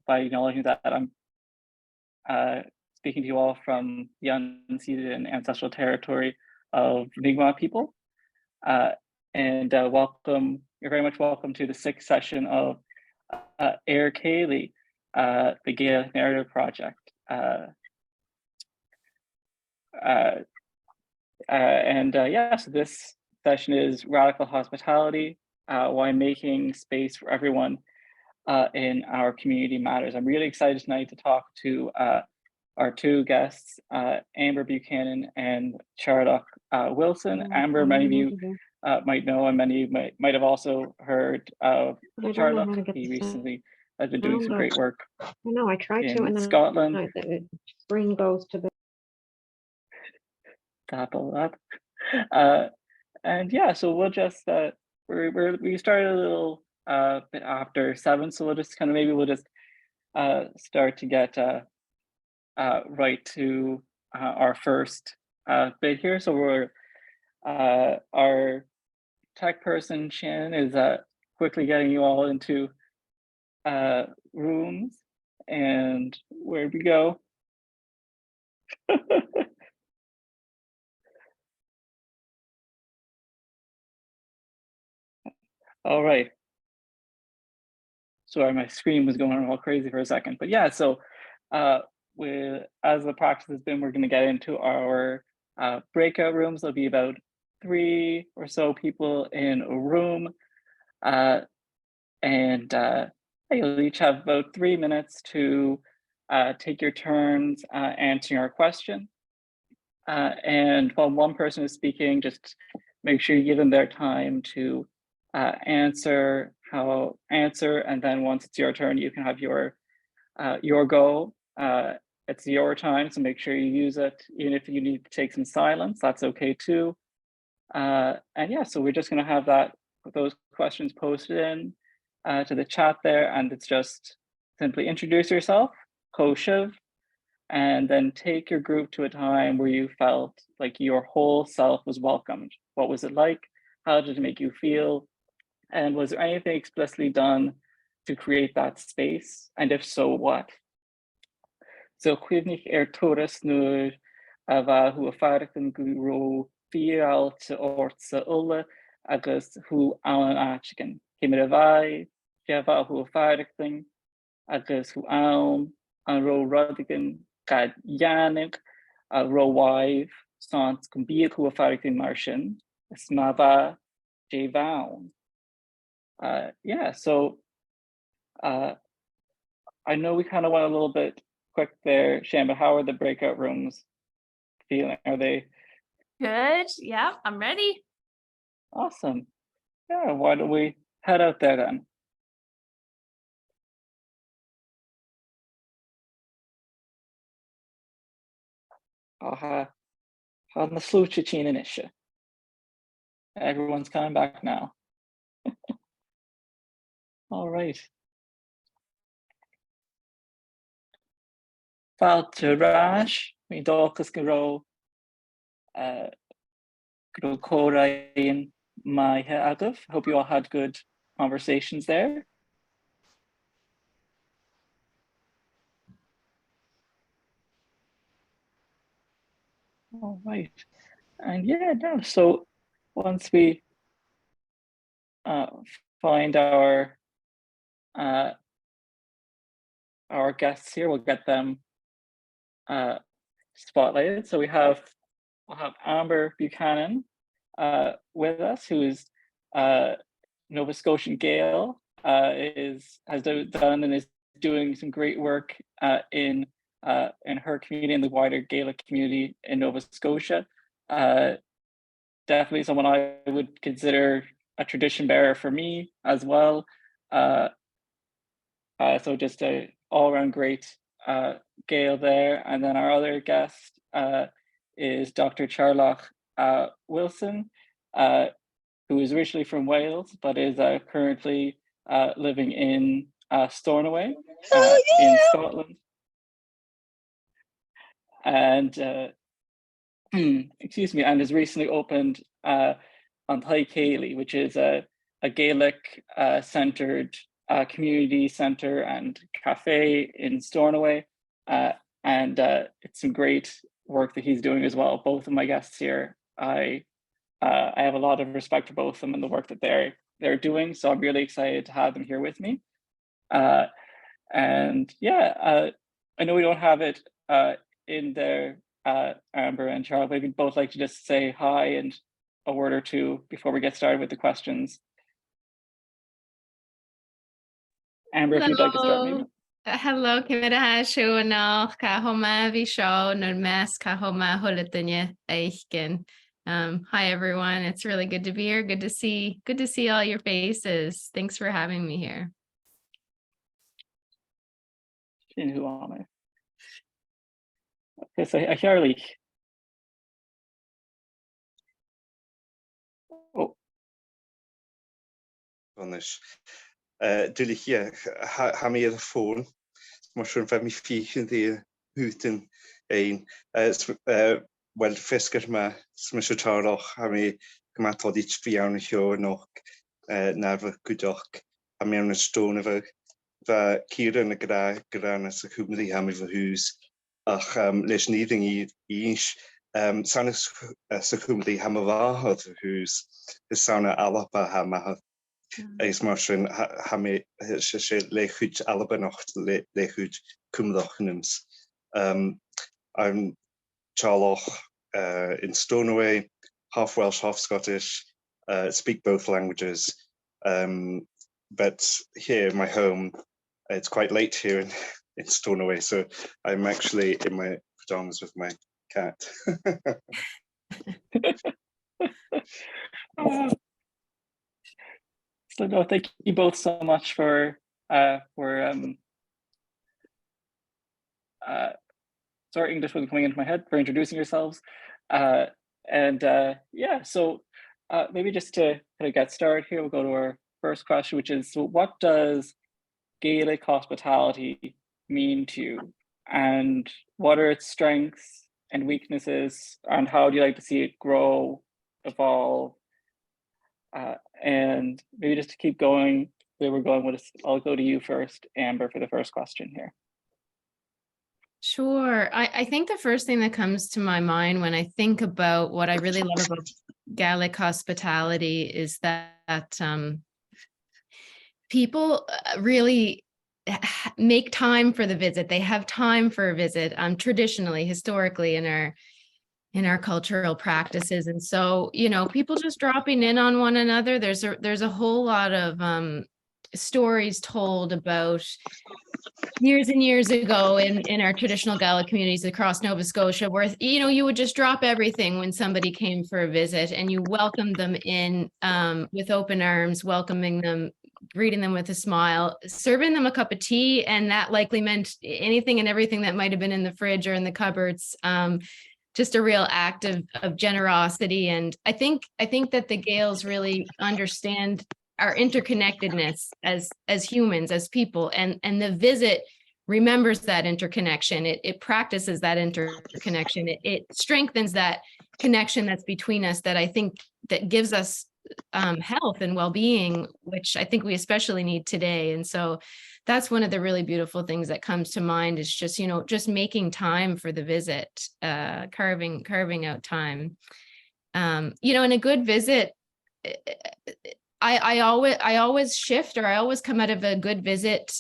by acknowledging that I'm speaking to you all from the unceded and ancestral territory of Mi'kmaq people. And welcome, you're very much welcome to the sixth session of Air Cayley, the Gaelic Narrative Project. So this session is Radical Hospitality, why making space for everyone in our community matters. I'm really excited tonight to talk to our two guests, Amber Bhuchanan and Tèarlach Wilson. Amber, many of you might know, and many of you might have also heard of Tèarlach. He recently has been doing some great work. No, I tried to, and then Scotland. The screen goes to the. Tap all that. And yeah, so we'll just we started a little bit after 7, so we'll just start to get right to our first bit here. So we're our tech person Shannon is quickly getting you all into rooms, and where we go. All right. Sorry, my screen was going all crazy for a second, but yeah. So, as the practice has been, we're going to get into our breakout rooms. There'll be about 3 or so people in a room, and you'll each have about 3 minutes to take your turns answering our question. And while one person is speaking, just make sure you give them their time to answer, and then once it's your turn, you can have your go. It's your time, so make sure you use it. Even if you need to take some silence, that's okay too. And yeah, so we're just going to have those questions posted in to the chat there, and it's just simply introduce yourself, Koshiv, and then take your group to a time where you felt like your whole self was welcomed. What was it like? How did it make you feel? And was there anything explicitly done to create that space? And if so, what? So chuimhnigh toras nuair a bheith hu a farachtan go raibh fíoráilte ort ulla agus hu ann aitcigean. Céimar a bheith deabhaith hu a farachtan agus hu ann an raibh rudigean gad dheanamh a raibh waibh sant go bíodh hu a farachtan mar sin is má bheith dé bheann. Yeah, so I know we kind of went a little bit quick there, Shan, but how are the breakout rooms feeling? Are they good? Yeah, I'm ready. Awesome. Yeah, why don't we head out there then? Aha, on the slúchachin inisha. Everyone's coming back now. All right. Fáilte ráis, mi dóchas go raibh córaíonn maithe agah. Hope you all had good conversations there. All right. And yeah, no, so once we find our guests here, we'll get them spotlighted. So we'll have Amber Bhuchanan with us, who is Nova Scotian Gael, has done and is doing some great work in her community and the wider Gaelic community in Nova Scotia. Definitely someone I would consider a tradition bearer for me as well. So just a all-around great Gael there. And then our other guest is Dr. Tèarlach Wilson, who is originally from Wales, but is currently living in Stornoway in Scotland. And excuse me, and has recently opened on Air Cayley, which is a Gaelic centered community center and cafe in Stornoway. And it's some great work that he's doing as well. Both of my guests here, I have a lot of respect for both of them and the work that they're doing. So I'm really excited to have them here with me. And yeah, I know we don't have it in there, Amber and Charles, but we'd both like to just say hi and a word or two before we get started with the questions. Amber, if you'd like to start maybe. Hello, Kimera Shuano, Kahoma Visho, Nurmes, Kahoma Hulitanya Eichkin. Hi everyone. It's really good to be here. Good to see all your faces. Thanks for having me here. Okay, so Tèarlach. Oh. Anders. Dullich ha mi ar y ffôn. Mae'n siŵr fe mi ffich yn ddi hwtyn ein. Wel, ffesgr yma, mae'n siŵr Tèarlach, ha mi gymatod i triawn y hio nog na'r fy gwyddoch. Ha mi yn y stôn y fy. Fe Keiran y gran as y cwmni ha mi fy hwys. Ach, leis ni ddyn i eich. Sa'n y cwmni ha mi fahodd fy hwys. Sa'n y alaba ha ma Eis marsin ha mi se le chwyd alabanocht le chwyd cwmdoch nyms. I'm Tèarlach in Stornoway, half Welsh, half Scottish, speak both languages. But here in my home, it's quite late here in Stornoway, so I'm actually in my pajamas with my cat. So no, thank you both so much for sorry, English wasn't coming into my head, for introducing yourselves. Yeah, so maybe just to kind of get started here, we'll go to our first question, which is, so what does Gaelic hospitality mean to you? And what are its strengths and weaknesses? And how do you like to see it grow, evolve? And maybe just to keep going where we're going with this, I'll go to you first, Amber, for the first question here. Sure. I think the first thing that comes to my mind when I think about what I really love about Gaelic hospitality is that people really make time for the visit. They have time for a visit, traditionally, historically in our cultural practices. And so, you know, people just dropping in on one another. There's a whole lot of stories told about years and years ago in our traditional Gaelic communities across Nova Scotia, where, you know, you would just drop everything when somebody came for a visit and you welcomed them in with open arms, welcoming them, greeting them with a smile, serving them a cup of tea. And that likely meant anything and everything that might have been in the fridge or in the cupboards. Just a real act of generosity. And I think that the Gaels really understand our interconnectedness as humans, as people, and the visit remembers that interconnection. It practices that interconnection. It strengthens that connection that's between us, that I think that gives us health and well-being, which I think we especially need today. And so that's one of the really beautiful things that comes to mind, is just, you know, just making time for the visit, carving out time. You know, in a good visit, I always shift, or I always come out of a good visit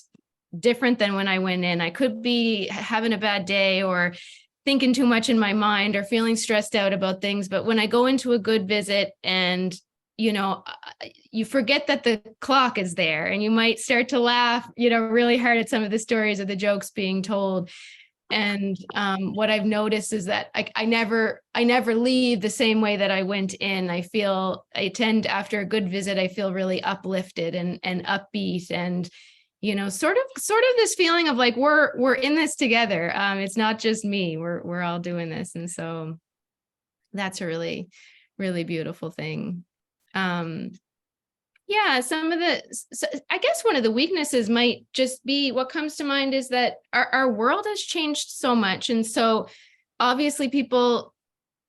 different than when I went in. I could be having a bad day or thinking too much in my mind or feeling stressed out about things. But when I go into a good visit and, you know, you forget that the clock is there, and you might start to laugh, you know, really hard at some of the stories or the jokes being told. And what I've noticed is that I never leave the same way that I went in. I tend, after a good visit, I feel really uplifted and upbeat, and, you know, sort of this feeling of like, we're in this together. It's not just me, we're all doing this. And so that's a really, really beautiful thing. Yeah, I guess one of the weaknesses might just be, what comes to mind is that our world has changed so much. And so obviously people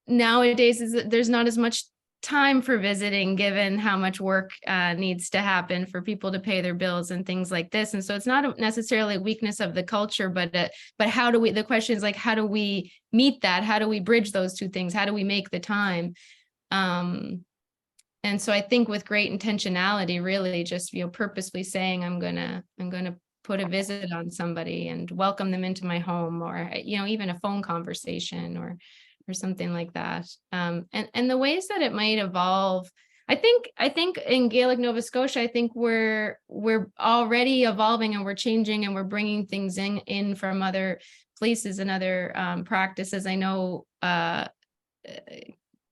nowadays, there's not as much time for visiting, given how much work needs to happen for people to pay their bills and things like this. And so it's not necessarily a weakness of the culture, but how do we, the question is like, how do we meet that? How do we bridge those two things? How do we make the time? And so I think with great intentionality, really just, purposefully saying, I'm gonna put a visit on somebody and welcome them into my home, or, even a phone conversation or something like that. And the ways that it might evolve, I think in Gaelic Nova Scotia, I think we're already evolving and we're changing and we're bringing things in from other places and other practices. I know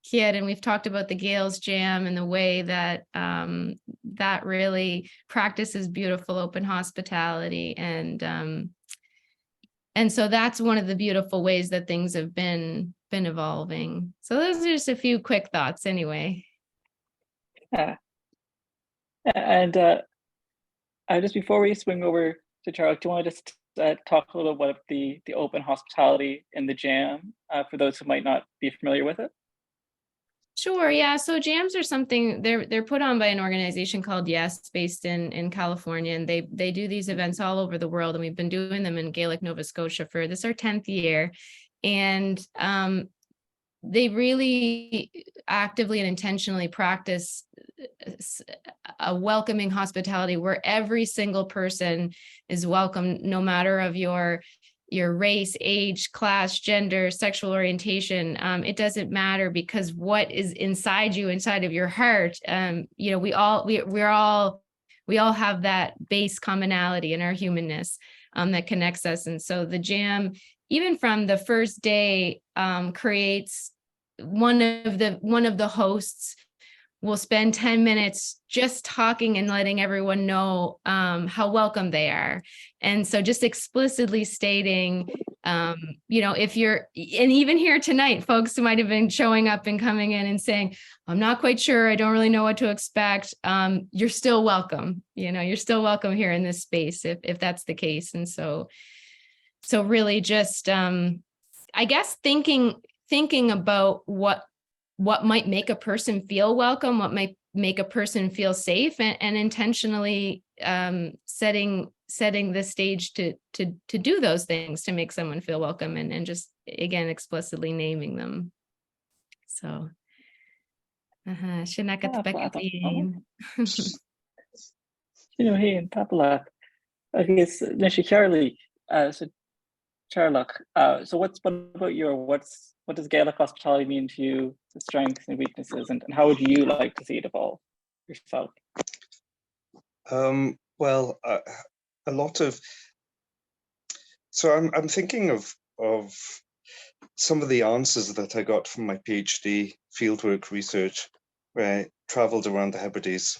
Kid, and we've talked about the Gaels Jam and the way that that really practices beautiful open hospitality, and so that's one of the beautiful ways that things have been evolving. So those are just a few quick thoughts, anyway. Yeah, and just before we swing over to Tèarlach, do you want to just talk a little bit about the open hospitality in the Jam for those who might not be familiar with it? Sure. Yeah. So jams are something they're put on by an organization called Yes, based in California, and they do these events all over the world. And we've been doing them in Gaelic Nova Scotia for this our 10th year, and they really actively and intentionally practice a welcoming hospitality where every single person is welcome, no matter of your race, age, class, gender, sexual orientation. It doesn't matter, because what is inside you, inside of your heart, we all have that base commonality in our humanness that connects us. And so the Jam, even from the first day, creates one of the hosts will spend 10 minutes just talking and letting everyone know how welcome they are. And so just explicitly stating, if you're, and even here tonight, folks who might have been showing up and coming in and saying, I'm not quite sure, I don't really know what to expect. You're still welcome. You're still welcome here in this space if that's the case. And so really just, I guess thinking about what might make a person feel welcome, what might make a person feel safe, and intentionally setting the stage to do those things to make someone feel welcome, and just, again, explicitly naming them. So Sinead Beckley. Hey, Tèarlach. Okay, so so Tèarlach. So what does Gaelic hospitality mean to you, the strengths and weaknesses, and how would you like to see it evolve yourself? Well, a lot of, so I'm thinking of some of the answers that I got from my PhD fieldwork research, where I traveled around the Hebrides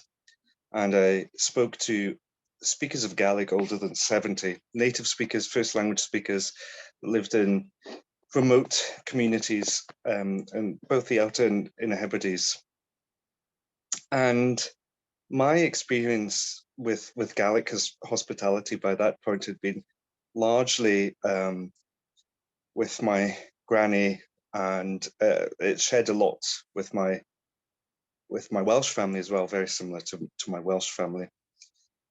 and I spoke to speakers of Gaelic older than 70, native speakers, first language speakers, lived in remote communities, and both the outer and inner Hebrides. And my experience with Gaelic hospitality by that point had been largely with my granny, and it shared a lot with my Welsh family as well, very similar to my Welsh family.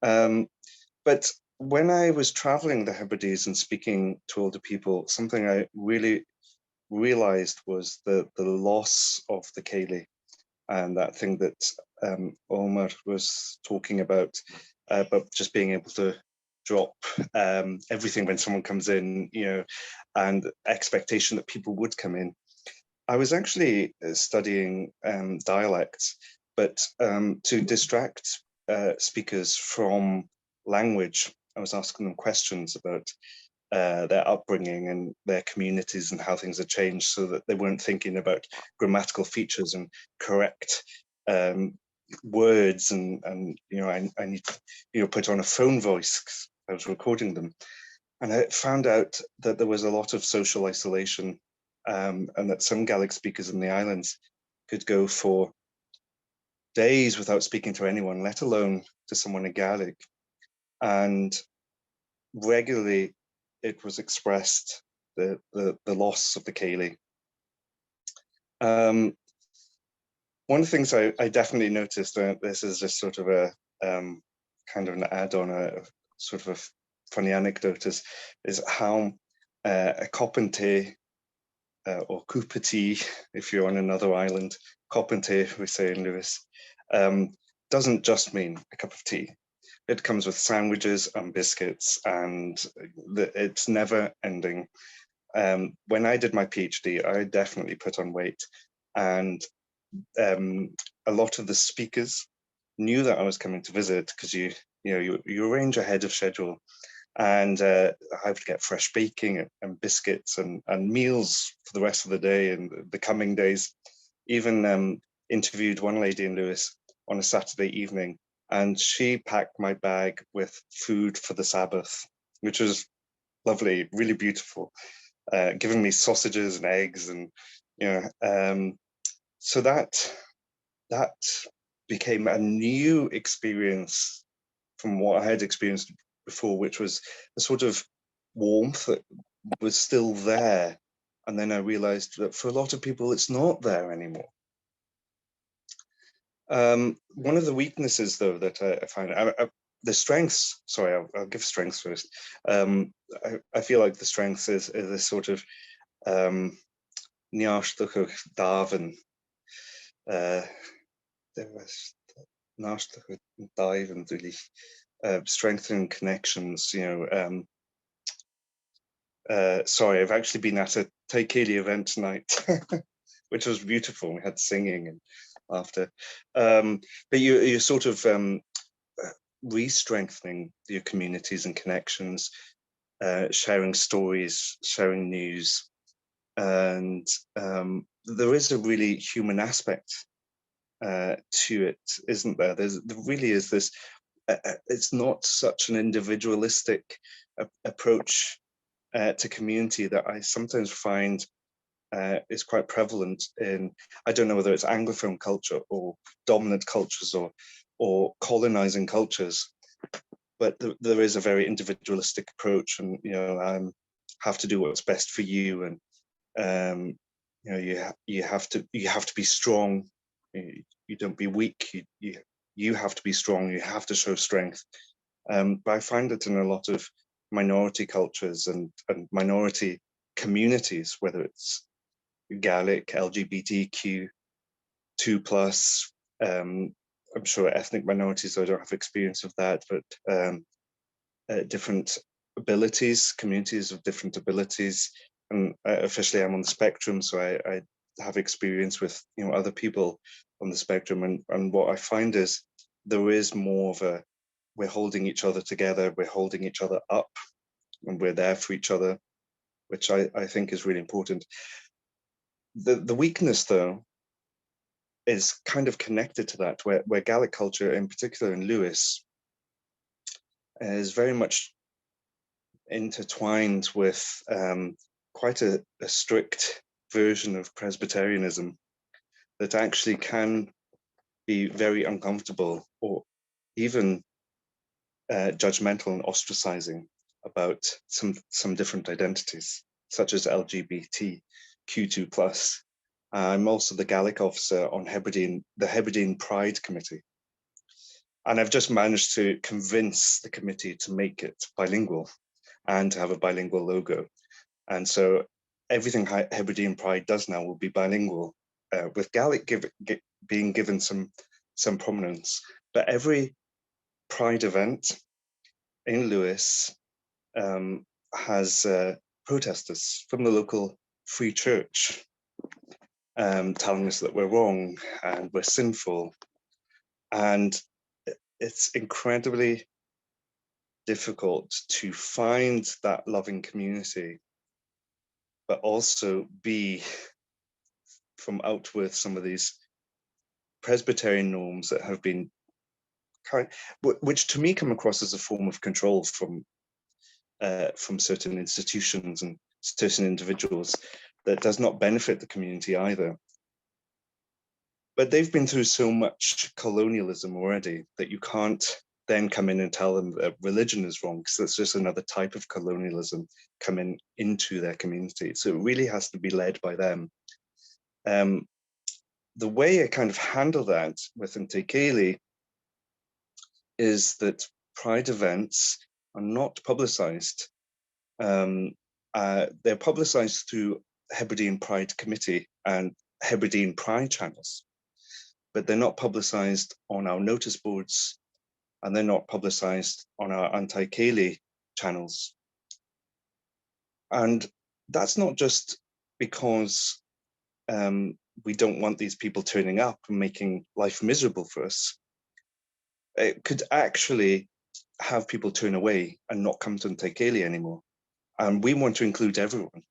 But when I was traveling the Hebrides and speaking to older people, something I really realized was the loss of the Ceili, and that thing that Òmar was talking about just being able to drop everything when someone comes in, and expectation that people would come in. I was actually studying dialects, but to distract speakers from language, I was asking them questions about their upbringing and their communities and how things had changed, so that they weren't thinking about grammatical features and correct words, and I need to put on a phone voice 'cause I was recording them. And I found out that there was a lot of social isolation, and that some Gaelic speakers in the islands could go for days without speaking to anyone, let alone to someone in Gaelic. And regularly it was expressed, the loss of the Ceili. One of the things I definitely noticed, this is just sort of a kind of an add-on, a sort of a funny anecdote, is how a cup and tea, or cup of tea, if you're on another island, cup and tea, we say in Lewis, doesn't just mean a cup of tea. It comes with sandwiches and biscuits, and it's never ending. When I did my PhD, I definitely put on weight, and a lot of the speakers knew that I was coming to visit, because you arrange ahead of schedule, and I would get fresh baking and biscuits and meals for the rest of the day and the coming days. Even interviewed one lady in Lewis on a Saturday evening, and she packed my bag with food for the Sabbath, which was lovely, really beautiful, giving me sausages and eggs, and so that became a new experience from what I had experienced before, which was a sort of warmth that was still there. And then I realized that for a lot of people, it's not there anymore. One of the weaknesses, though, that I find, the strengths, sorry, I'll give strengths first. I feel like the strengths is this sort of nearstuchach daven. Strengthening connections, sorry, I've actually been at a Tèarlach event tonight, which was beautiful. We had singing and laughter. But you're sort of re-strengthening your communities and connections, sharing stories, sharing news. And there is a really human aspect to it, isn't there? There really is this, it's not such an individualistic approach to community that I sometimes find is quite prevalent in, I don't know whether it's Anglophone culture or dominant cultures or colonizing cultures, but there is a very individualistic approach, and have to do what's best for you, and you have to be strong. You don't be weak. You have to be strong. You have to show strength. But I find it in a lot of minority cultures and minority communities, whether it's Gaelic, LGBTQ2+, I'm sure ethnic minorities, I don't have experience of that, but different abilities, communities of different abilities. And officially I'm on the spectrum, so I have experience with other people on the spectrum, and what I find is there is more of a, we're holding each other together, we're holding each other up, and we're there for each other, which I think is really important. The weakness, though, is kind of connected to that, where Gaelic culture, in particular in Lewis, is very much intertwined with quite a strict version of Presbyterianism that actually can be very uncomfortable or even judgmental and ostracizing about some different identities, such as LGBTQ2+. I'm also the Gaelic officer on the Hebridean Pride Committee. And I've just managed to convince the committee to make it bilingual and to have a bilingual logo. And so everything Hebridean Pride does now will be bilingual, with Gaelic being given some prominence. But every Pride event in Lewis has protesters from the local Free Church telling us that we're wrong and we're sinful. And it's incredibly difficult to find that loving community, but also be from out with some of these Presbyterian norms that have been which to me come across as a form of control from certain institutions and certain individuals that does not benefit the community either. But they've been through so much colonialism already that you can't then come in and tell them that religion is wrong, because that's just another type of colonialism coming into their community. So it really has to be led by them. the way I kind of handle that within Tèarlach is that Pride events are not publicised. They're publicised through Hebridean Pride Committee and Hebridean Pride channels, but they're not publicised on our notice boards, and they're not publicised on our anti-Tèarlach channels. And that's not just because we don't want these people turning up and making life miserable for us. It could actually have people turn away and not come to Tèarlach anymore. And we want to include everyone,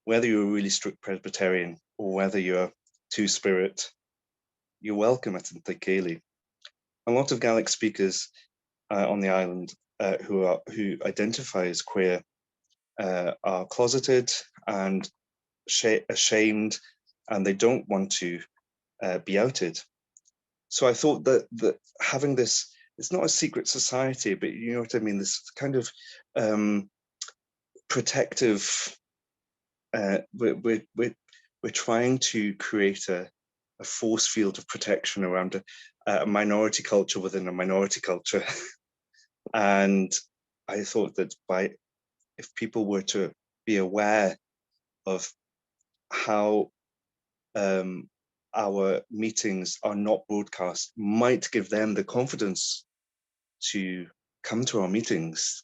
whether you're a really strict Presbyterian or whether you're Two-Spirit, you're welcome at Tèarlach. A lot of Gaelic speakers on the island who identify as queer are closeted and ashamed, and they don't want to be outed. So I thought that having this, it's not a secret society, but you know what I mean, this kind of protective, we're trying to create a force field of protection around a minority culture within a minority culture. And I thought that if people were to be aware of how our meetings are not broadcast, might give them the confidence to come to our meetings,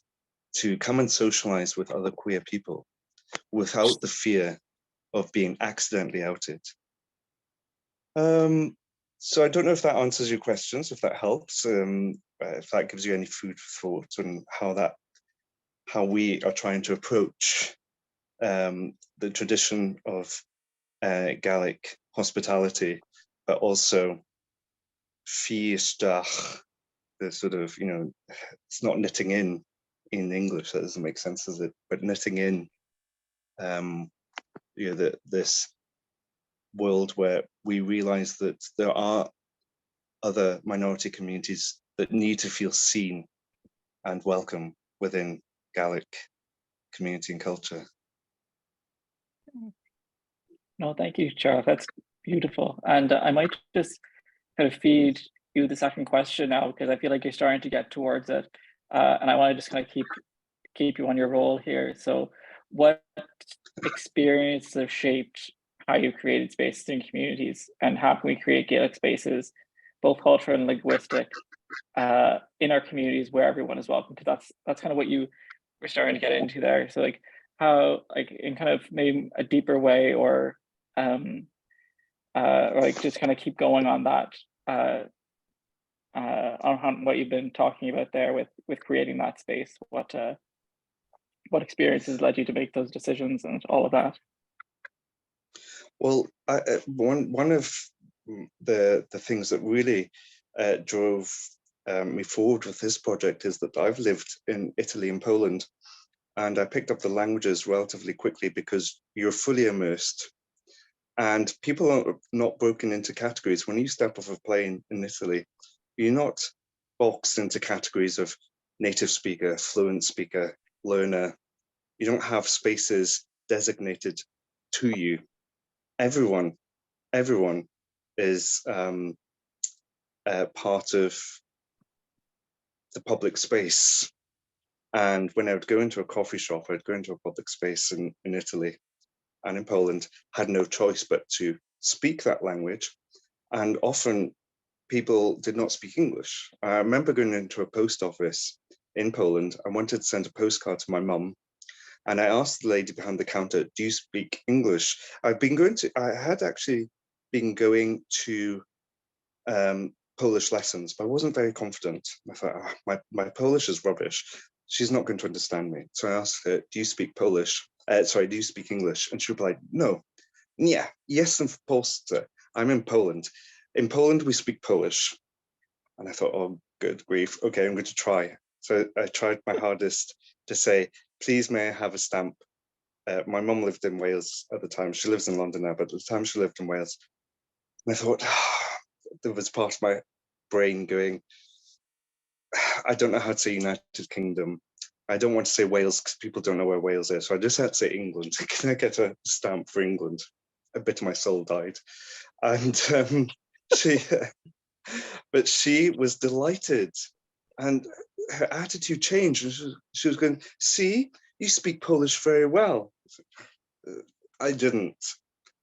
to come and socialize with other queer people without the fear of being accidentally outed. So I don't know if that answers your questions, if that helps, if that gives you any food for thought on how we are trying to approach the tradition of Gaelic hospitality, but also fiestach, the sort of, you know, it's not knitting in English, that doesn't make sense, does it? But knitting in, you know, this world where we realize that there are other minority communities that need to feel seen and welcome within Gaelic community and culture. No, thank you, Charles. That's beautiful. And I might just kind of feed you the second question now, because I feel like you're starting to get towards it. And I want to just kind of keep you on your role here. So what experiences have shaped how you created spaces in communities, and how can we create Gaelic spaces, both cultural and linguistic, in our communities where everyone is welcome? Because that's kind of what you were starting to get into there. So like how, like in kind of maybe a deeper way, or like just kind of keep going on that, on what you've been talking about there with creating that space. What experiences led you to make those decisions and all of that? Well, one of the things that really drove me forward with this project is that I've lived in Italy and Poland, and I picked up the languages relatively quickly because you're fully immersed, and people are not broken into categories. When you step off a plane in Italy, you're not boxed into categories of native speaker, fluent speaker, learner. You don't have spaces designated to you. Everyone is part of the public space. And when I would go into a coffee shop, I'd go into a public space in Italy and in Poland, had no choice but to speak that language. And often people did not speak English. I remember going into a post office in Poland. I wanted to send a postcard to my mum. And I asked the lady behind the counter, do you speak English? I had actually been going to Polish lessons, but I wasn't very confident. I thought, my Polish is rubbish. She's not going to understand me. So I asked her, do you speak Polish? Do you speak English? And she replied, no. Yeah, jestem w Polsce. I'm in Poland. In Poland, we speak Polish. And I thought, oh, good grief. Okay, I'm going to try. So I tried my hardest to say, please, may I have a stamp? My mum lived in Wales at the time. She lives in London now, but at the time she lived in Wales. And I thought, there was part of my brain going, I don't know how to say United Kingdom. I don't want to say Wales because people don't know where Wales is. So I just had to say England. Can I get a stamp for England? A bit of my soul died. And she, but she was delighted, and her attitude changed. And she was going, "See, you speak Polish very well." I didn't.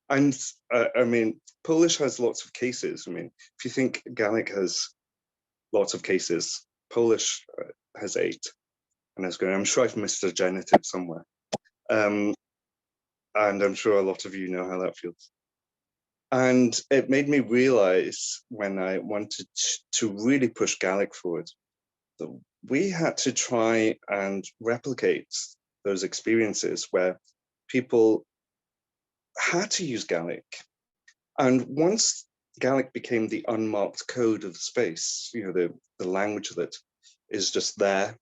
And I mean, Polish has lots of cases. I mean, if you think Gaelic has lots of cases, Polish has 8. And I was going, I'm sure I've missed a genitive somewhere. And I'm sure a lot of you know how that feels. And it made me realize, when I wanted to really push Gaelic forward, that we had to try and replicate those experiences where people had to use Gaelic. And once Gaelic became the unmarked code of the space, you know, the language that is just there,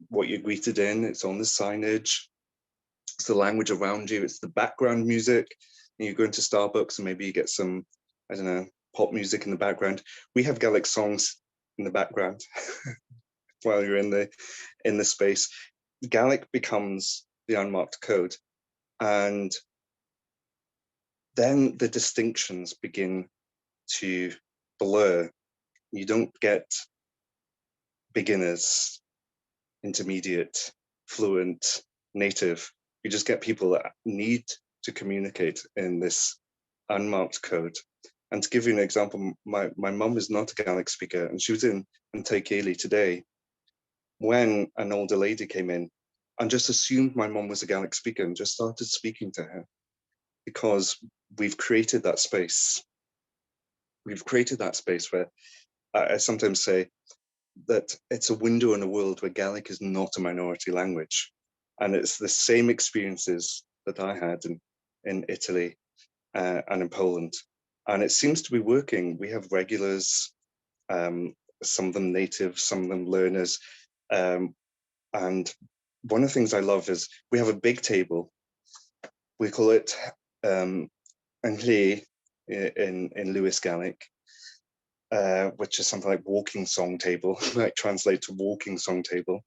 what you're greeted in, it's on the signage, it's the language around you, it's the background music. And you go into Starbucks and maybe you get some, I don't know, pop music in the background. We have Gaelic songs in the background while you're in the space. Gaelic becomes the unmarked code, and then the distinctions begin to blur. You don't get beginners, intermediate, fluent, native. You just get people that need to communicate in this unmarked code. And to give you an example, my mum is not a Gaelic speaker, and she was in Tèarlach today when an older lady came in and just assumed my mum was a Gaelic speaker and just started speaking to her, because we've created that space. We've created that space where I sometimes say that it's a window in a world where Gaelic is not a minority language. And it's the same experiences that I had in Italy and in Poland. And it seems to be working. We have regulars, some of them native, some of them learners. And one of the things I love is we have a big table. We call it Anglais in Lewis Gaelic, which is something like walking song table, might translate to walking song table.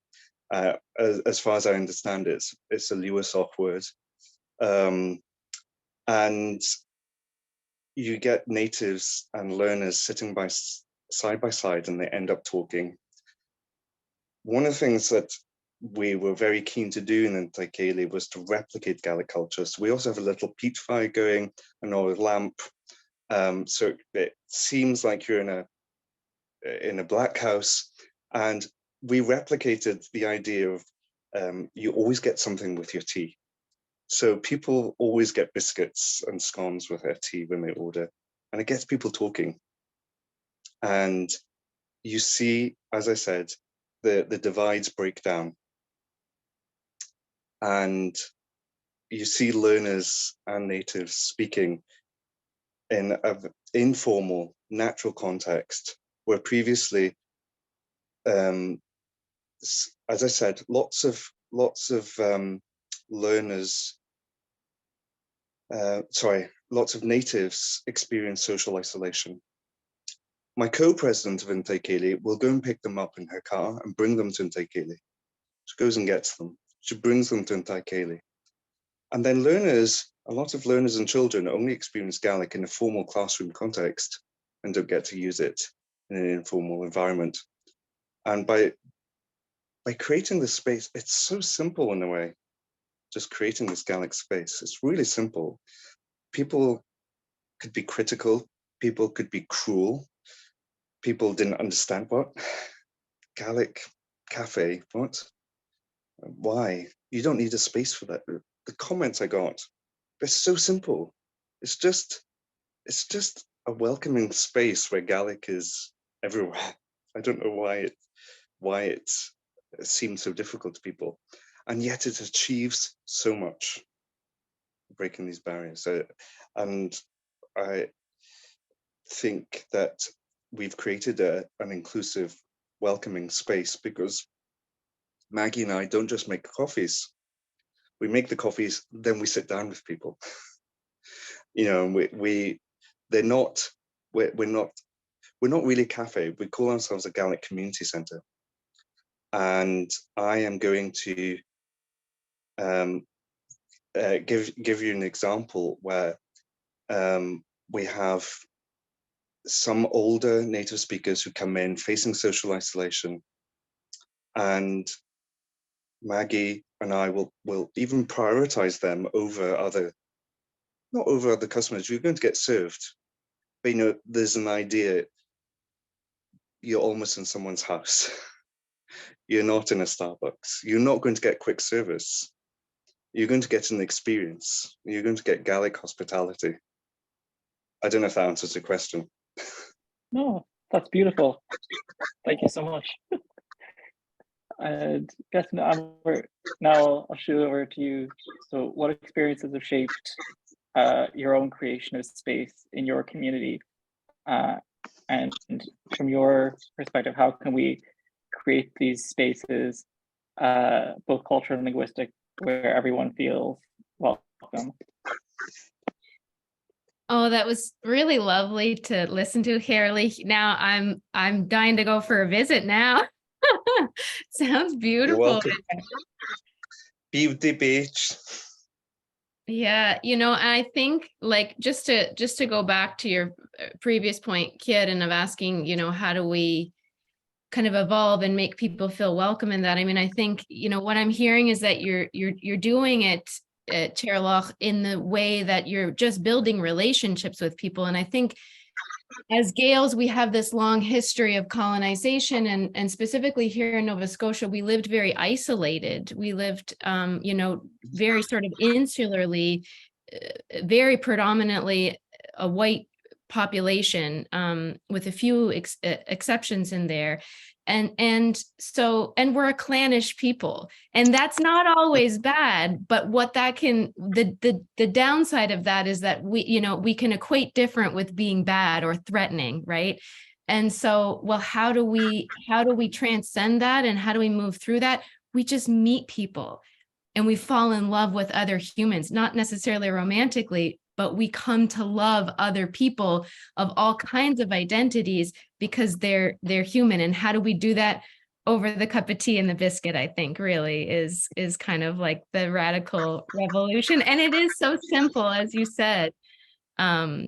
As far as I understand it, it's a Lewisov word. And you get natives and learners sitting side by side, and they end up talking. One of the things that we were very keen to do in Tèarlach was to replicate Gaelic culture. So we also have a little peat fire going, an oil lamp. So it seems like you're in a black house, and we replicated the idea of you always get something with your tea. So people always get biscuits and scones with their tea when they order, and it gets people talking. And you see, as I said, the divides break down, and you see learners and natives speaking in an informal, natural context, where previously, as I said, lots of learners, lots of natives experience social isolation. My co-president of Tèarlach will go and pick them up in her car and bring them to Tèarlach. She goes and gets them. She brings them to Tèarlach. And then learners, a lot of learners and children only experience Gaelic in a formal classroom context and don't get to use it in an informal environment. And by creating this space, it's so simple in a way, just creating this Gaelic space. It's really simple. People could be critical, people could be cruel, people didn't understand what. Gaelic cafe, what? Why? You don't need a space for that. The comments I got, they're so simple. It's just a welcoming space where Gaelic is everywhere. I don't know why it seems so difficult to people, and yet it achieves so much, breaking these barriers. And I think that we've created an inclusive, welcoming space, because Maggie and I don't just make coffees. We make the coffees, then we sit down with people. You know, we're not really a cafe. We call ourselves a Gaelic community centre. And I am going to give you an example where we have some older native speakers who come in facing social isolation, and Maggie and I will even prioritize them over not over other customers. You're going to get served, but there's an idea, you're almost in someone's house. You're not in a Starbucks. You're not going to get quick service. You're going to get an experience. You're going to get Gaelic hospitality. I don't know if that answers the question. No, that's beautiful. Thank you so much. And guess now I'll shoot over to you. So what experiences have shaped your own creation of space in your community? And from your perspective, how can we create these spaces, both cultural and linguistic, where everyone feels welcome? Oh, that was really lovely to listen to, Tèarlach. Now I'm dying to go for a visit now. Sounds You're beautiful. welcome. Beauty Beach. Yeah, and I think like just to go back to your previous point, Keiran, of asking, how do we kind of evolve and make people feel welcome in that? I mean, I think, what I'm hearing is that you're doing it at Tèarlach in the way that you're just building relationships with people. And I think as Gaels, we have this long history of colonization, and specifically here in Nova Scotia, we lived very isolated. We lived, very sort of insularly, very predominantly a white population, with a few exceptions in there. And we're a clannish people, and that's not always bad, but what that can, the downside of that is that we can equate different with being bad or threatening, right? And so, well, how do we transcend that, and how do we move through that? We just meet people and we fall in love with other humans, not necessarily romantically, but we come to love other people of all kinds of identities because they're human. And how do we do that? Over the cup of tea and the biscuit, I think really is kind of like the radical revolution. And it is so simple, as you said. I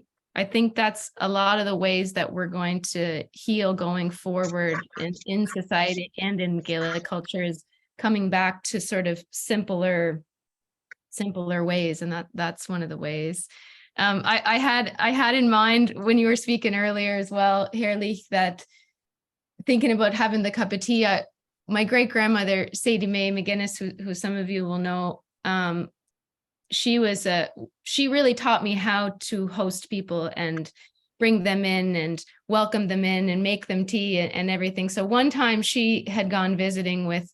think that's a lot of the ways that we're going to heal going forward in society and in Gaelic culture, is coming back to sort of simpler ways, and that's one of the ways. I had in mind when you were speaking earlier as well, Tèarlach, that thinking about having the cup of tea, my great grandmother Sadie Mae McGuinness, who some of you will know, she really taught me how to host people and bring them in and welcome them in and make them tea and everything. So one time she had gone visiting with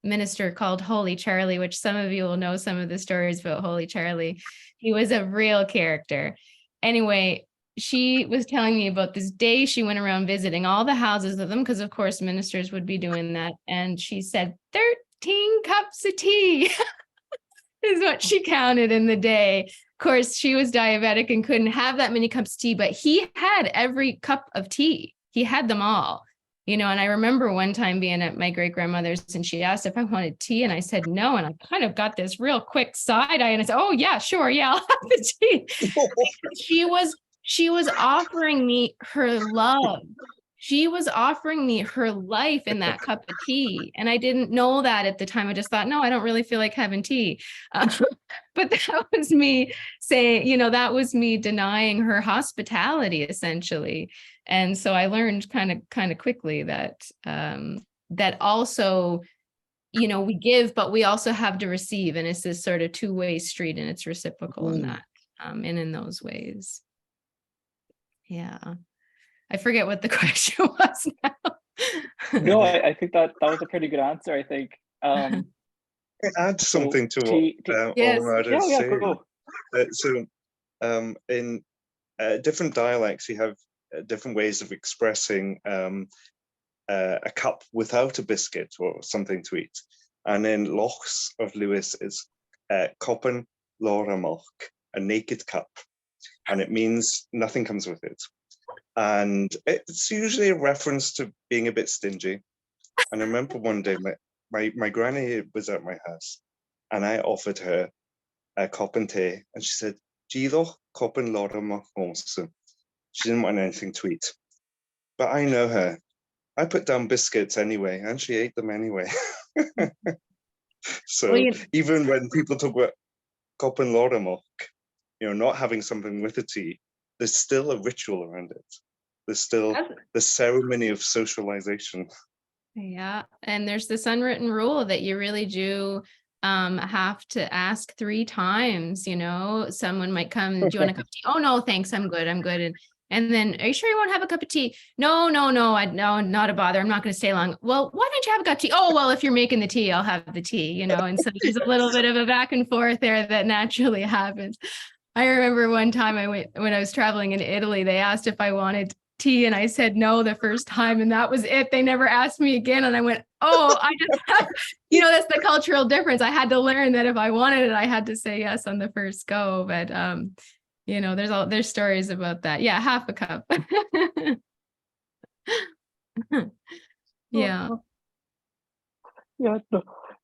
minister called Holy Charlie, which some of you will know some of the stories about Holy Charlie. He was a real character. Anyway, she was telling me about this day she went around visiting all the houses of them, because of course ministers would be doing that. And she said 13 cups of tea is what she counted in the day. Of course, she was diabetic and couldn't have that many cups of tea, but he had every cup of tea. He had them all. And I remember one time being at my great grandmother's and she asked if I wanted tea, and I said no. And I kind of got this real quick side eye, and I said, oh yeah, sure. Yeah, I'll have the tea. She was offering me her love. She was offering me her life in that cup of tea. And I didn't know that at the time. I just thought, no, I don't really feel like having tea. But that was me saying, that was me denying her hospitality, essentially. And so I learned kind of quickly that that also, we give, but we also have to receive. And it's this sort of two-way street, and it's reciprocal in that, and in those ways. Yeah. I forget what the question was now. No, I think that was a pretty good answer, I think. I add something to what yes. Òmar is saying. Go. In different dialects, you have different ways of expressing a cup without a biscuit or something to eat. And in Lochs of Lewis is coppen loramach, a naked cup. And it means nothing comes with it. And it's usually a reference to being a bit stingy. And I remember one day my granny was at my house, and I offered her a cup and tea, and she said, Díoch copan Laura Mosa. She didn't want anything to eat. But I know her. I put down biscuits anyway, and she ate them anyway. So Well, even when people talk about copan Laura Moch, not having something with the tea, there's still a ritual around it. There's still the ceremony of socialization. Yeah, and there's this unwritten rule that you really do have to ask 3 times. Someone might come, do you want a cup of tea? Oh no, thanks, I'm good. And then, are you sure you won't have a cup of tea? No, no, not a bother. I'm not going to stay long. Well, why don't you have a cup of tea? Oh, well, if you're making the tea, I'll have the tea, and so there's a little bit of a back and forth there that naturally happens. I remember one time when I was traveling in Italy, they asked if I wanted tea and I said no the first time, and that was it. They never asked me again. And I went, oh, I just have, that's the cultural difference. I had to learn that if I wanted it, I had to say yes on the first go. But there's stories about that. Yeah, half a cup. Yeah. Yeah,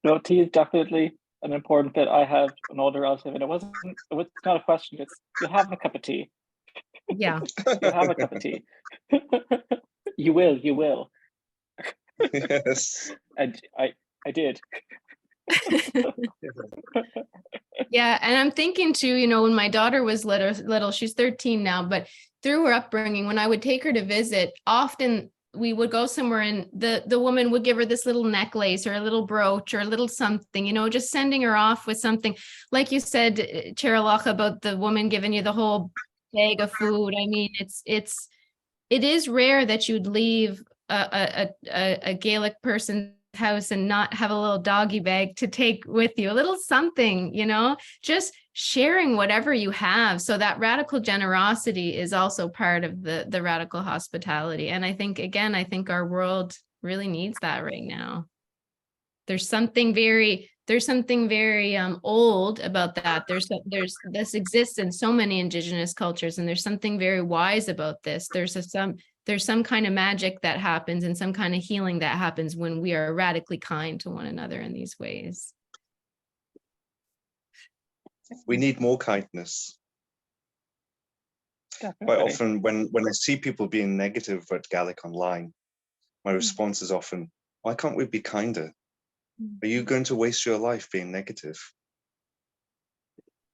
no, tea is definitely an important bit. I have an older relative, and it's not a question. It's, you'll have a cup of tea. Yeah. You'll have a cup of tea. You will. Yes. And I did. Yeah, and I'm thinking too, when my daughter was little, she's 13 now, but through her upbringing, when I would take her to visit, often we would go somewhere and the woman would give her this little necklace or a little brooch or a little something, just sending her off with something. Like you said, Tèarlach, about the woman giving you the whole bag of food. I mean, it is rare that you'd leave a Gaelic person's house and not have a little doggy bag to take with you, a little something, just sharing whatever you have. So that radical generosity is also part of the radical hospitality. And I think our world really needs that right now. There's something very old about that. This exists in so many indigenous cultures, and there's something very wise about this. There's some kind of magic that happens and some kind of healing that happens when we are radically kind to one another in these ways. We need more kindness. Definitely. Quite often when I see people being negative about Gaelic online, my response is often, why can't we be kinder? Are you going to waste your life being negative?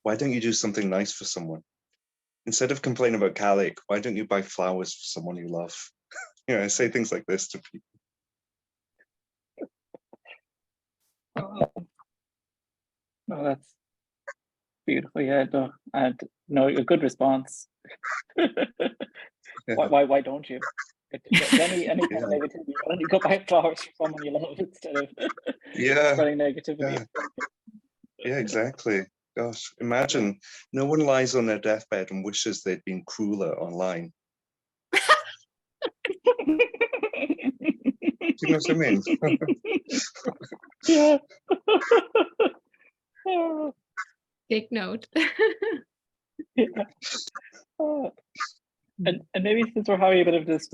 Why don't you do something nice for someone? Instead of complaining about Gaelic, why don't you buy flowers for someone you love? I say things like this to people. No, that's beautiful. Yeah, no, a good response. Why don't you? Any kind of negativity, why don't you go buy flowers for someone you love instead of spreading negativity? Yeah, exactly. Gosh, imagine no one lies on their deathbed and wishes they'd been crueler online. Do you know what I mean? Yeah. Take note. Yeah. And maybe since we're having a bit of this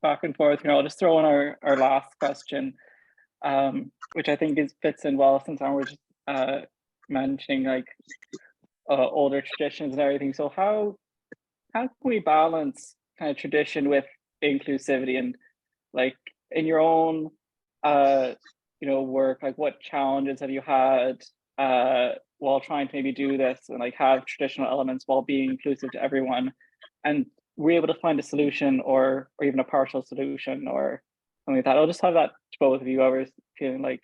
back and forth, I'll just throw in our last question, which I think fits in well, since we're just mentioning like older traditions and everything. So how can we balance kind of tradition with inclusivity, and like in your own work, like what challenges have you had while trying to maybe do this and like have traditional elements while being inclusive to everyone, and we're able to find a solution or even a partial solution or something like that? I'll just have that to both of you. Whoever's feeling like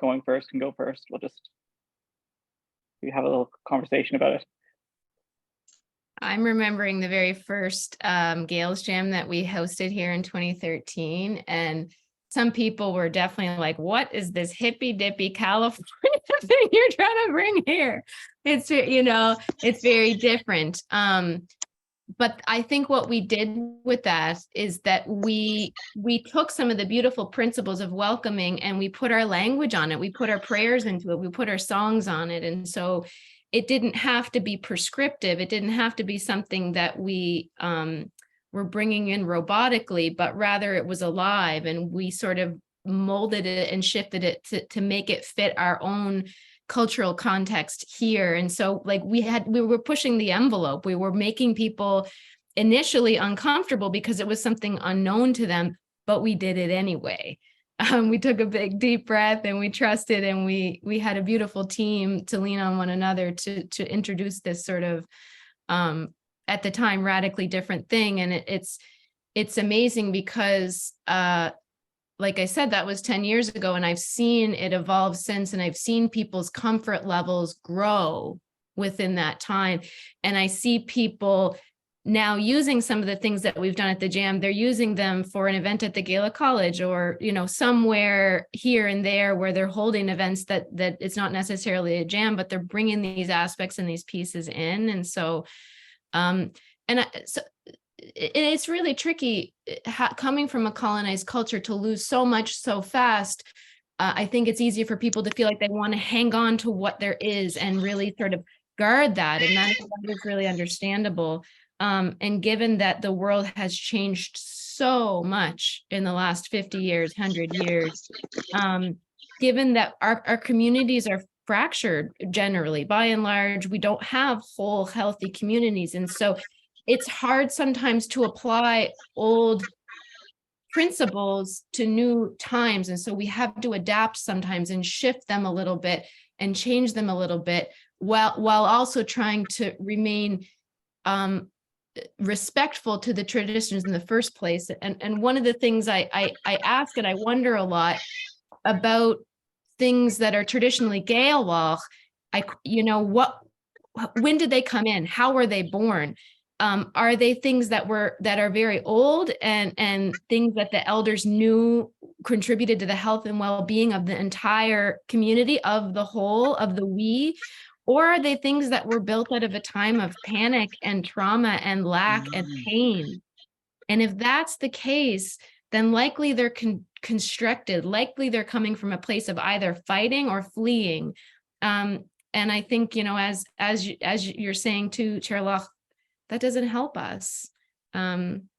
going first can go first. We have a little conversation about it. I'm remembering the very first Gales Jam that we hosted here in 2013, and some people were definitely like, what is this hippy dippy California thing you're trying to bring here? It's, it's very different. But I think what we did with that is that we took some of the beautiful principles of welcoming and we put our language on it. We put our prayers into it. We put our songs on it. And so it didn't have to be prescriptive. It didn't have to be something that we were bringing in robotically, but rather it was alive, and we sort of molded it and shifted it to make it fit our own cultural context here. And so like we were pushing the envelope. We were making people initially uncomfortable because it was something unknown to them, but we did it anyway. We took a big deep breath and we trusted, and we had a beautiful team to lean on one another to introduce this sort of at the time radically different thing. And it's amazing because like I said, that was 10 years ago, and I've seen it evolve since, and I've seen people's comfort levels grow within that time. And I see people now using some of the things that we've done at the Jam. They're using them for an event at the Gaelic College, or, you know, somewhere here and there where they're holding events that it's not necessarily a Jam, but they're bringing these aspects and these pieces in. And so, it's really tricky coming from a colonized culture to lose so much so fast. I think it's easy for people to feel like they want to hang on to what there is and really sort of guard that. And that is really understandable. And given that the world has changed so much in the last 50 years, 100 years, given that our communities are fractured generally, by and large, we don't have whole healthy communities. And so it's hard sometimes to apply old principles to new times. And so we have to adapt sometimes and shift them a little bit and change them a little bit while also trying to remain respectful to the traditions in the first place. And one of the things I ask and I wonder a lot about things that are traditionally Gaelwach, when did they come in? How were they born? Are they things that are very old and things that the elders knew contributed to the health and well-being of the entire community, of the whole, of the we? Or are they things that were built out of a time of panic and trauma and lack and pain? And if that's the case, then likely they're constructed, likely they're coming from a place of either fighting or fleeing. And I think, you know, as you're saying too, Tèarlach, that doesn't help us. And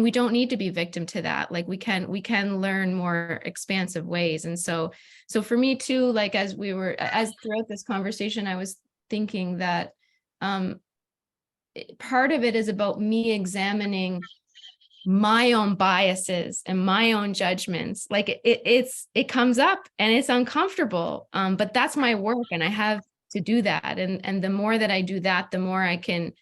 we don't need to be victim to that. Like we can learn more expansive ways. And so for me too, like as throughout this conversation, I was thinking that part of it is about me examining my own biases and my own judgments. Like it comes up and it's uncomfortable, but that's my work, and I have to do that. And the more that I do that, the more I can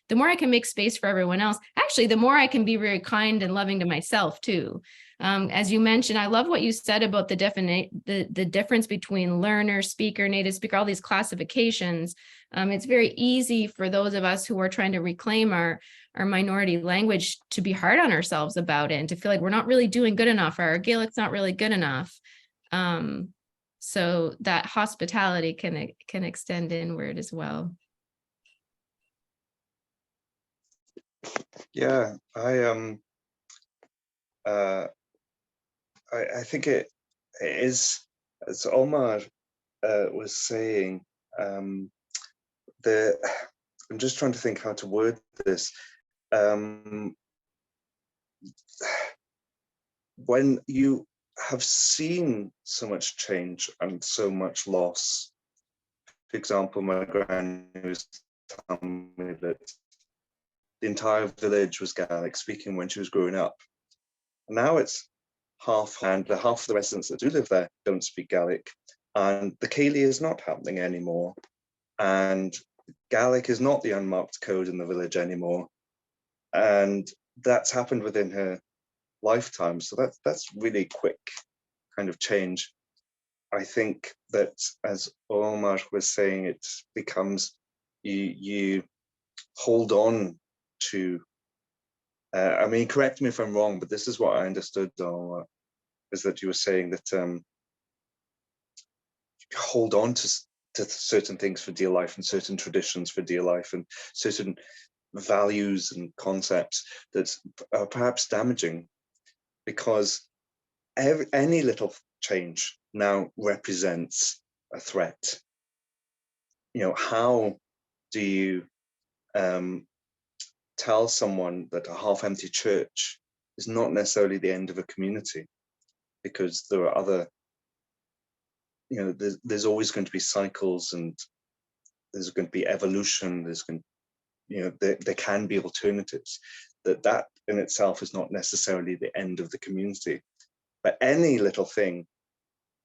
make space for everyone else. Actually, the more I can be very kind and loving to myself too. As you mentioned, I love what you said about the difference between learner, speaker, native speaker, all these classifications. It's very easy for those of us who are trying to reclaim our minority language to be hard on ourselves about it and to feel like we're not really doing good enough, or our Gaelic's not really good enough. So that hospitality can extend inward as well. Yeah, I think it is, as Òmar was saying, I'm just trying to think how to word this. When you have seen so much change and so much loss, for example, my granny was telling me that the entire village was Gaelic speaking when she was growing up. And now it's half, and half of the residents that do live there don't speak Gaelic, and the Ceili is not happening anymore, and Gaelic is not the unmarked code in the village anymore, and that's happened within her lifetime. So that's really quick kind of change. I think that, as Òmar was saying, it becomes you hold on to. I mean, correct me if I'm wrong, but this is what I understood, Òmar, is that you were saying that you hold on to certain things for dear life, and certain traditions for dear life, and certain values and concepts that are perhaps damaging, because any little change now represents a threat. You know, how do you tell someone that a half-empty church is not necessarily the end of a community, because there are other, there's always going to be cycles, and there's going to be evolution. There's going, there can be alternatives. That in itself is not necessarily the end of the community, but any little thing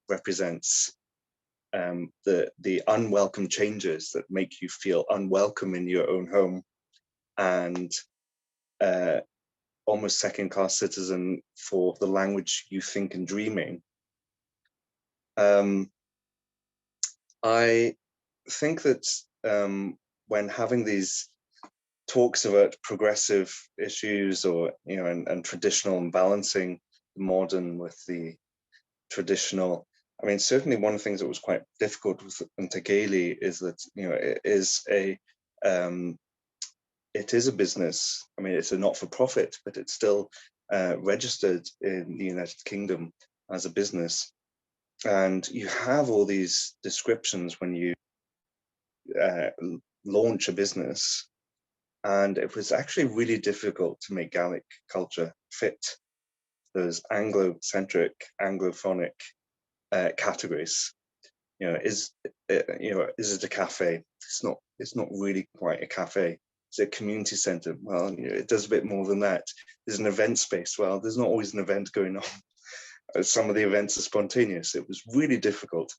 represents the unwelcome changes that make you feel unwelcome in your own home, and almost second-class citizen for the language you think and dreaming. I think that when having these talks about progressive issues, or and traditional, and balancing the modern with the traditional, I mean, certainly one of the things that was quite difficult with Tèarlach is that it is a business. I mean, it's a not-for-profit, but it's still registered in the United Kingdom as a business. And you have all these descriptions when you launch a business. And it was actually really difficult to make Gaelic culture fit those Anglo-centric, Anglophonic categories. Is it a cafe? It's not really quite a cafe. It's a community centre. Well, it does a bit more than that. There's an event space. Well, there's not always an event going on. Some of the events are spontaneous. It was really difficult.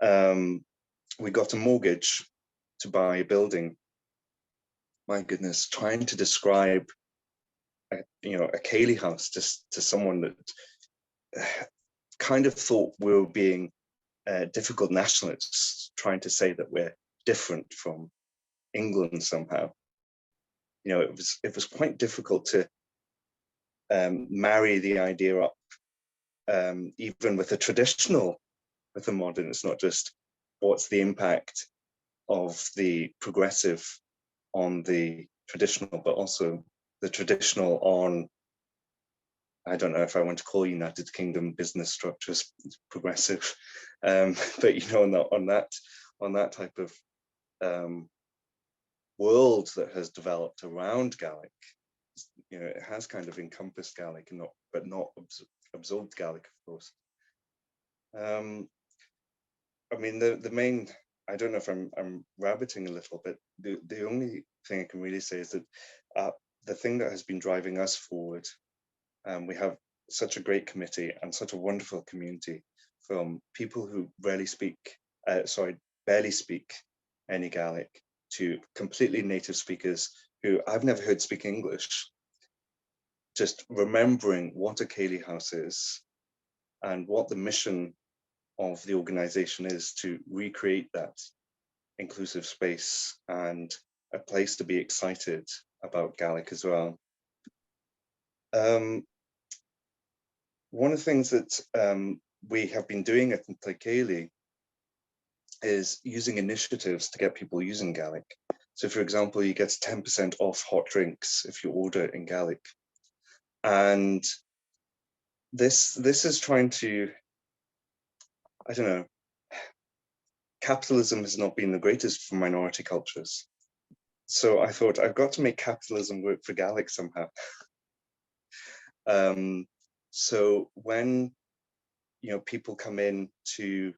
We got a mortgage to buy a building. My goodness, trying to describe a Keiran house to someone that kind of thought we were being difficult nationalists, trying to say that we're different from England somehow. It was quite difficult to marry the idea up, even with the modern. It's not just what's the impact of the progressive on the traditional, but also the traditional on, I don't know if I want to call United Kingdom business structures progressive, but on that type of world that has developed around Gaelic, it has kind of encompassed Gaelic, but not absorbed Gaelic, of course. I mean, the main, I don't know if I'm rabbiting a little, but the only thing I can really say is that the thing that has been driving us forward, we have such a great committee and such a wonderful community, from people who barely speak any Gaelic, to completely native speakers who I've never heard speak English. Just remembering what a Keiran house is and what the mission of the organization is, to recreate that inclusive space and a place to be excited about Gaelic as well. One of the things that we have been doing at Tèarlach is using initiatives to get people using Gaelic. So, for example, you get 10% off hot drinks if you order in Gaelic. And this is trying to, I don't know, capitalism has not been the greatest for minority cultures. So I thought, I've got to make capitalism work for Gaelic somehow. So when people come in to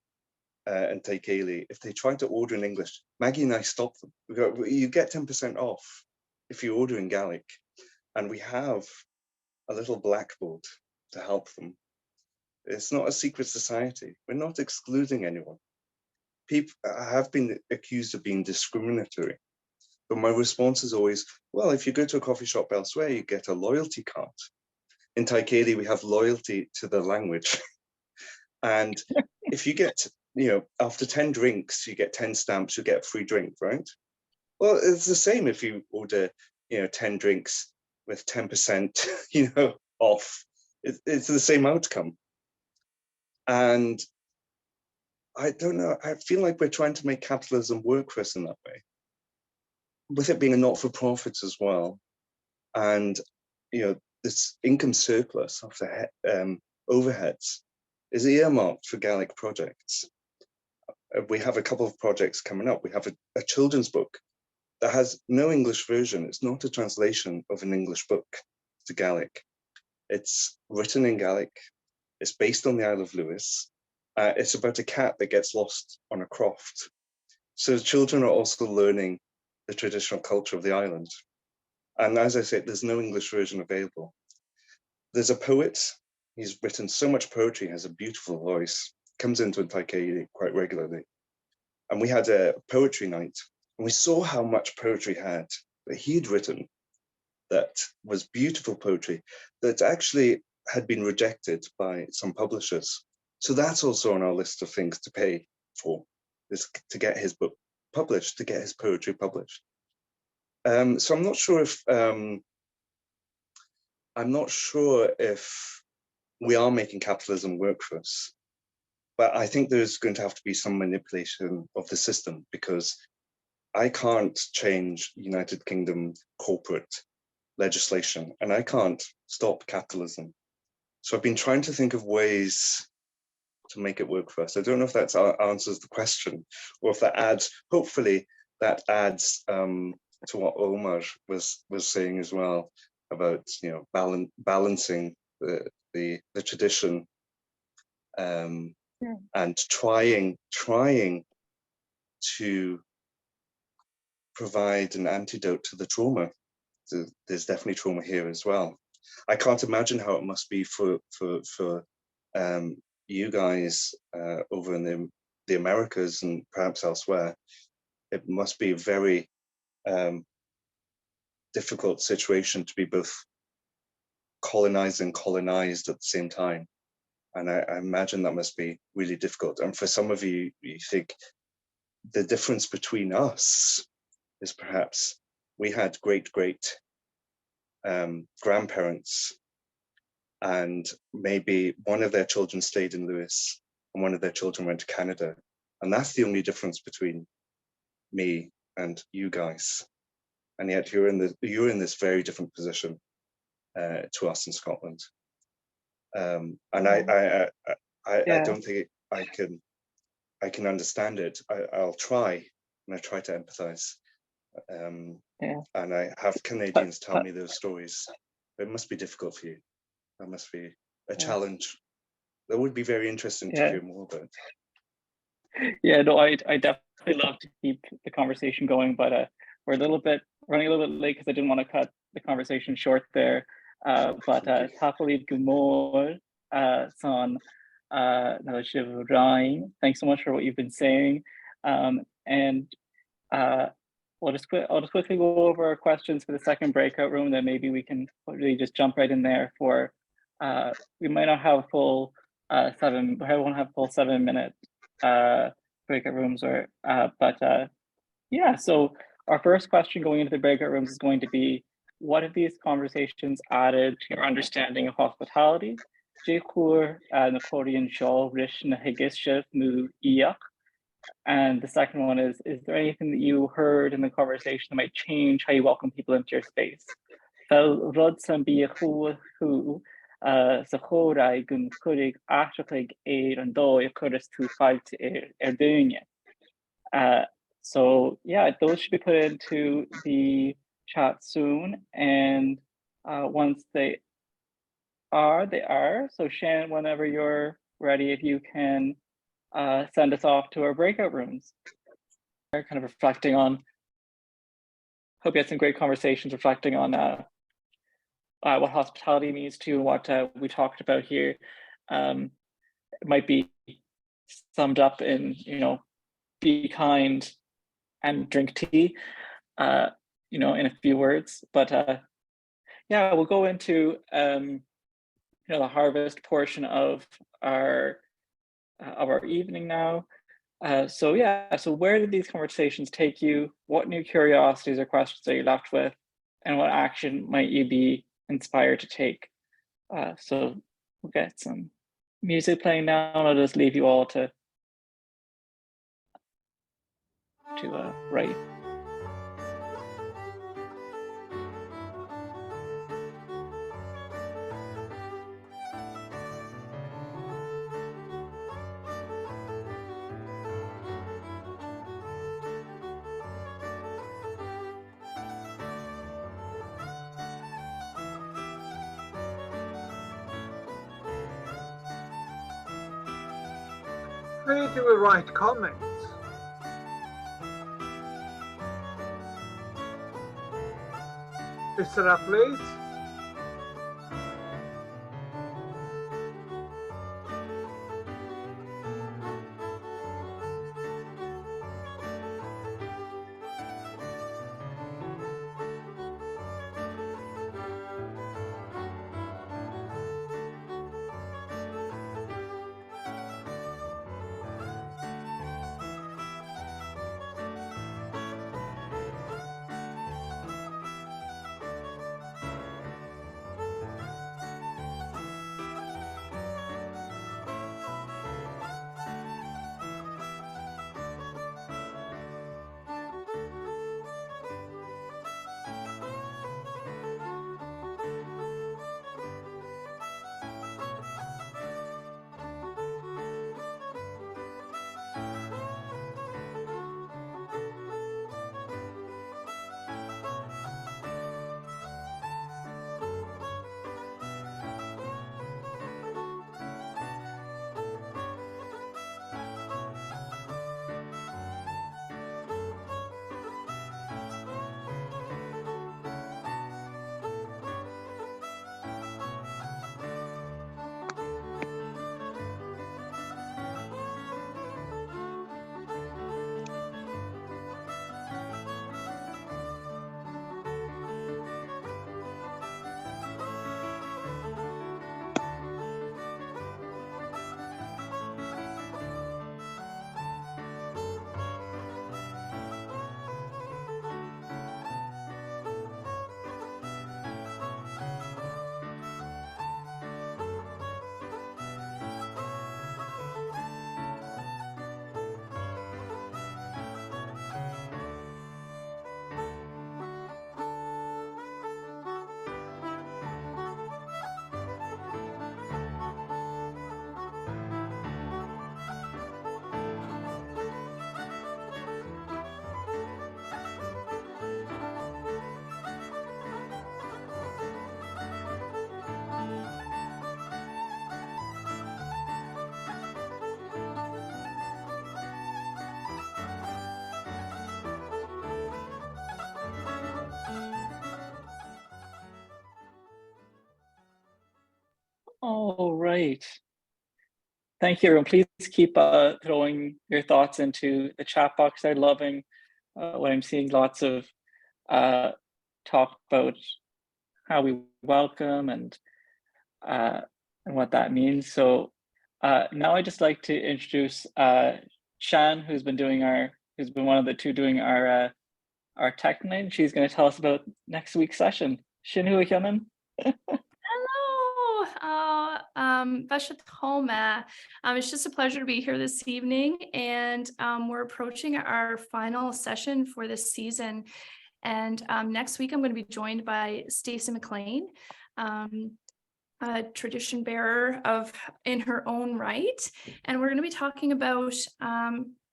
and Tèarlach, if they try to order in English, Maggie and I stop them. We go, you get 10% off if you order in Gaelic. And we have a little blackboard to help them. It's not a secret society. We're not excluding anyone. People have been accused of being discriminatory, but my response is always, well, if you go to a coffee shop elsewhere, you get a loyalty card. In Tèarlach, we have loyalty to the language. And if you get, after 10 drinks, you get 10 stamps, you get a free drink, right? Well, it's the same if you order, 10 drinks with 10%, off. It's the same outcome. And I don't know, I feel like we're trying to make capitalism work for us in that way, with it being a not-for-profit as well. And, this income surplus of the overheads is earmarked for Gaelic projects. We have a couple of projects coming up. We have a children's book that has no English version. It's not a translation of an English book to Gaelic. It's written in Gaelic. It's based on the Isle of Lewis. It's about a cat that gets lost on a croft. So children are also learning the traditional culture of the island. And as I said, there's no English version available. There's a poet, he's written so much poetry, has a beautiful voice, comes into Taipei quite regularly. And we had a poetry night, and we saw how much poetry that he'd written that was beautiful poetry that actually had been rejected by some publishers. So that's also on our list of things to pay for, is to get his book published, to get his poetry published. So I'm not sure if we are making capitalism work for us, but I think there's going to have to be some manipulation of the system, because I can't change United Kingdom corporate legislation, and I can't stop capitalism. So I've been trying to think of ways to make it work for us. I don't know if that answers the question, or if that adds, hopefully that adds to what Òmar was saying as well, about, you know, balancing the tradition, and trying to provide an antidote to the trauma. So there's definitely trauma here as well. I can't imagine how it must be for you guys over in the Americas and perhaps elsewhere. It must be a very difficult situation to be both colonized and colonized at the same time. And I imagine that must be really difficult. And for some of you, you think the difference between us is perhaps we had great grandparents, and maybe one of their children stayed in Lewis and one of their children went to Canada. And that's the only difference between me and you guys. And yet you're in this very different position to us in Scotland. And I don't think I can understand it. I'll try, and I try to empathize. And I have Canadians tell me those stories. It must be difficult for you. That must be a challenge. That would be very interesting to hear more about. Yeah, no, I definitely love to keep the conversation going, but we're running a little bit late because I didn't want to cut the conversation short there. But Tapali Gumor son Ryan, thanks so much for what you've been saying. And I'll just quickly go over our questions for the second breakout room, then maybe we can really just jump right in there for we might not have full 7 minute breakout rooms, or but yeah, so our first question going into the breakout rooms is going to be, what have these conversations added to your understanding of hospitality? And the second one is there anything that you heard in the conversation that might change how you welcome people into your space? Fel rud san bí who sa chóraig gun churig atrachaig an dó I churas tú failte duine. So yeah, those should be put into the chat soon, and once they are. So Shannon, whenever you're ready, if you can send us off to our breakout rooms. Kind of reflecting on, hope you had some great conversations reflecting on what hospitality means to what we talked about here. It might be summed up in, you know, be kind and drink tea, you know, in a few words. But yeah, we'll go into you know, the harvest portion of our evening now. So yeah, so where did these conversations take you? What new curiosities or questions are you left with? And what action might you be inspired to take? So we'll get some music playing now, and I'll just leave you all to write. where do we write comments? Is there a place? All right. Thank you, everyone. Please keep throwing your thoughts into the chat box. I'm loving what I'm seeing. Lots of talk about how we welcome and what that means. So now I'd just like to introduce Shan, who's been one of the two doing our tech night. She's going to tell us about next week's session. Shin hu Bhuchanan. Òmar. It's just a pleasure to be here this evening, and we're approaching our final session for this season. And next week, I'm going to be joined by Stacey McLean, a tradition bearer in her own right, and we're going to be talking about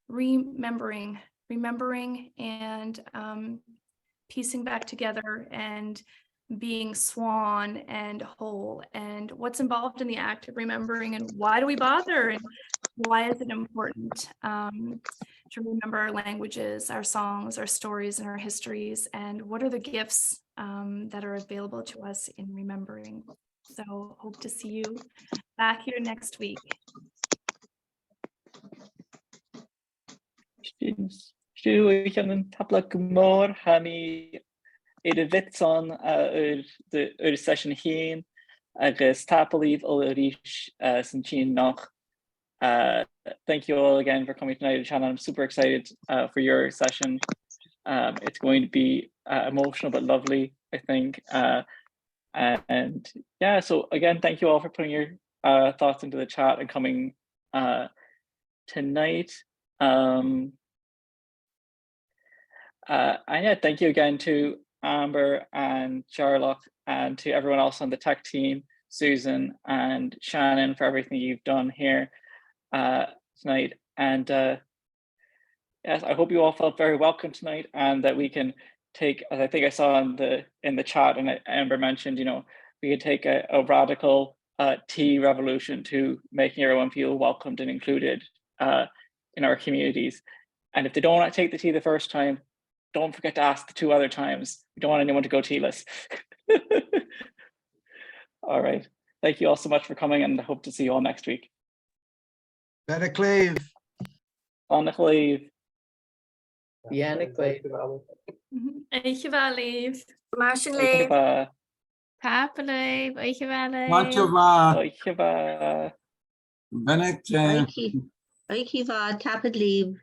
remembering, and piecing back together and being swan and whole, and what's involved in the act of remembering, and why do we bother, and why is it important to remember our languages, our songs, our stories, and our histories, and what are the gifts that are available to us in remembering. So hope to see you back here next week. Ik heb een tablet gemor, Hami Edevitson session heen, agus tapalív Ulrich Sinchin noch. Thank you all again for coming tonight to the channel. I'm super excited for your session. It's going to be emotional but lovely, I think. And yeah, so again, thank you all for putting your thoughts into the chat and coming tonight. And yeah, thank you again to Amber and Tèarlach and to everyone else on the tech team, Susan and Shannon, for everything you've done here tonight. And yes, I hope you all felt very welcome tonight, and that we can take, as I think I saw in the chat, and Amber mentioned, you know, we could take a radical tea revolution to making everyone feel welcomed and included in our communities. And if they don't want to take the tea the first time, don't forget to ask the 2 other times. We don't want anyone to go tealess. All right. Thank you all so much for coming, and I hope to see you all next week. Better Cleve. On the leave. Yannick, wait. Dankjewel. Papalei, dankjewel. Mantjova. Dankjewel. Benek. Oiki va tapid leave.